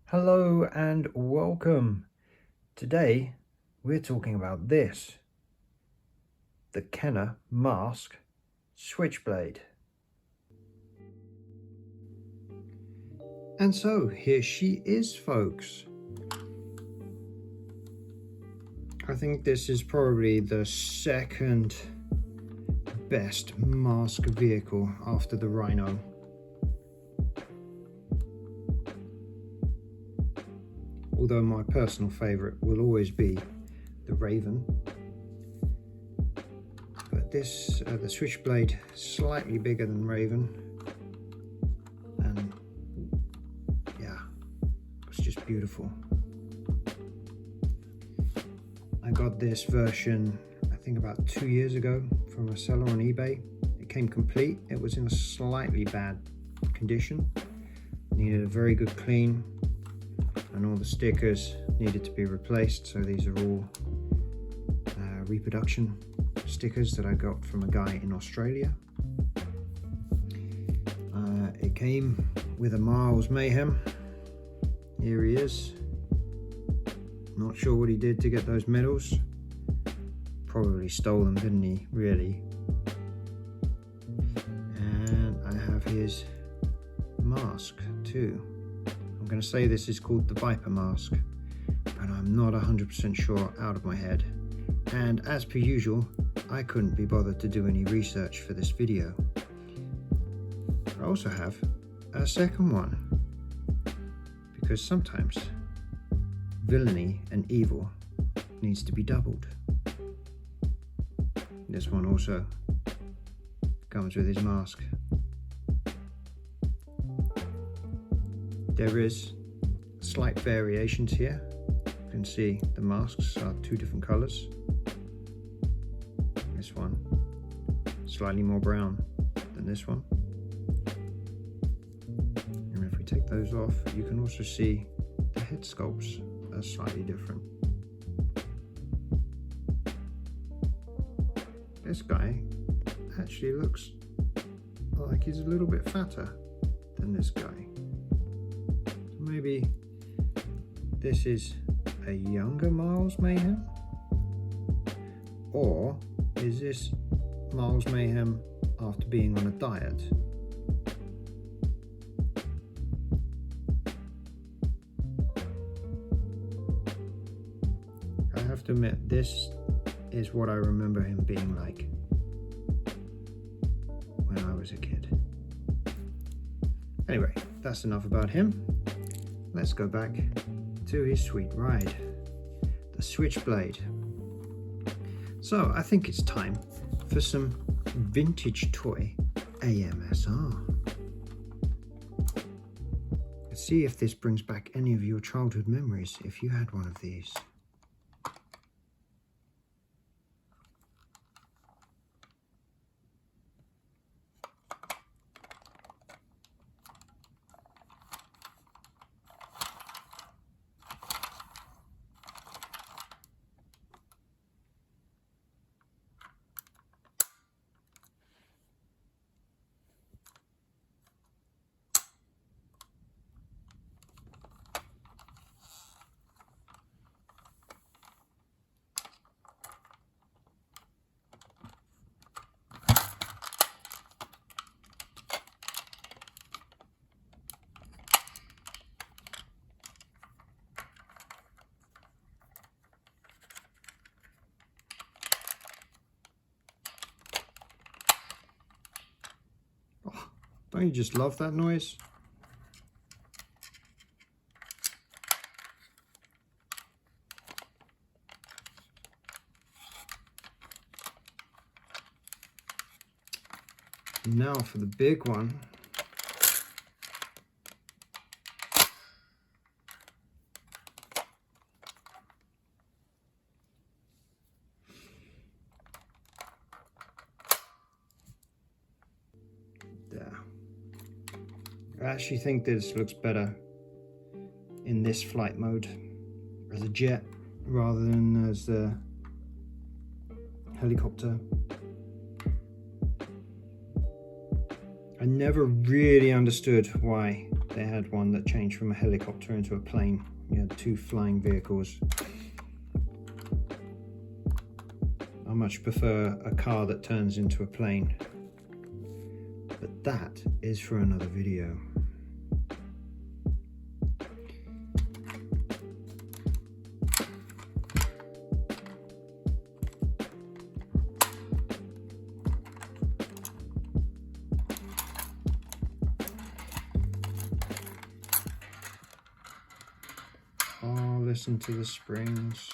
Hello and welcome. Today we're talking about this, the Kenner M.A.S.K Switchblade. And so here she is, folks. I think this is probably the second best M.A.S.K vehicle after the Rhino. Although my personal favourite will always be the Raven. But this, the Switchblade, slightly bigger than Raven. And yeah, it's just beautiful. I got this version, I think about 2 years ago from a seller on eBay. It came complete. It was in a slightly bad condition. Needed a very good clean. And all the stickers needed to be replaced, so these are all reproduction stickers that I got from a guy in Australia. It came with a Miles Mayhem. Here he is. Not sure what he did to get those medals. Probably stole them, didn't he, really? And I have his mask too. I'm going to say this is called the Viper mask, but I'm not 100% sure out of my head. And as per usual, I couldn't be bothered to do any research for this video. I also have a second one, because sometimes villainy and evil needs to be doubled. This one also comes with his mask. There is slight variations here. You can see the masks are two different colors. This one slightly more brown than this one. And if we take those off, you can also see the head sculpts are slightly different. This guy actually looks like he's a little bit fatter than this guy. Maybe this is a younger Miles Mayhem? Or is this Miles Mayhem after being on a diet? I have to admit, this is what I remember him being like when I was a kid. Anyway, that's enough about him. Let's go back to his sweet ride, the Switchblade. So I think it's time for some vintage toy AMSR. Let's see if this brings back any of your childhood memories if you had one of these. Don't you just love that noise? Now for the big one. I actually think this looks better in this flight mode as a jet rather than as the helicopter. I never really understood why They had one that changed from a helicopter into a plane. You had 2 flying vehicles. I much prefer a car that turns into a plane. But that is for another video. Oh, listen to the springs.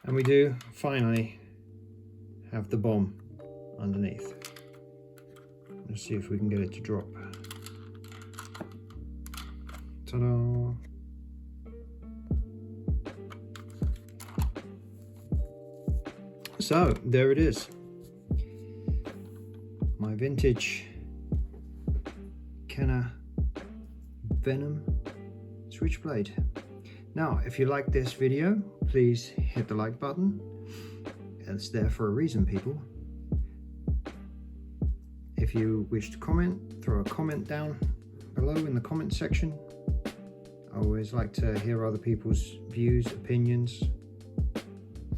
And we do finally have the bomb underneath. Let's see if we can get it to drop. Ta-da! So there it is. My vintage Kenner Switchblade. Now, if you like this video, please hit the like button. It's there for a reason, people. If you wish to comment, throw a comment down below in the comment section. I always like to hear other people's views, opinions.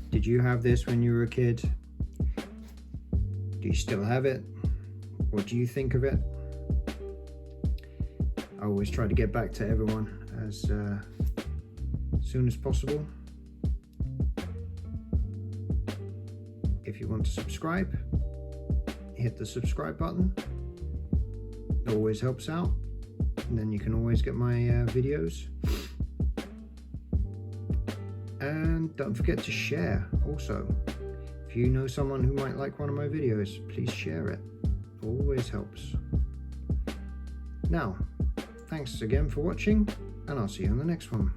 Did you have this when you were a kid? Do you still have it? What do you think of it? I always try to get back to everyone as soon as possible. If you want to subscribe, hit the subscribe button. It always helps out, and then you can always get my videos. And don't forget to share also. If you know someone who might like one of my videos, please share it. Always helps. Now, thanks again for watching, and I'll see you on the next one.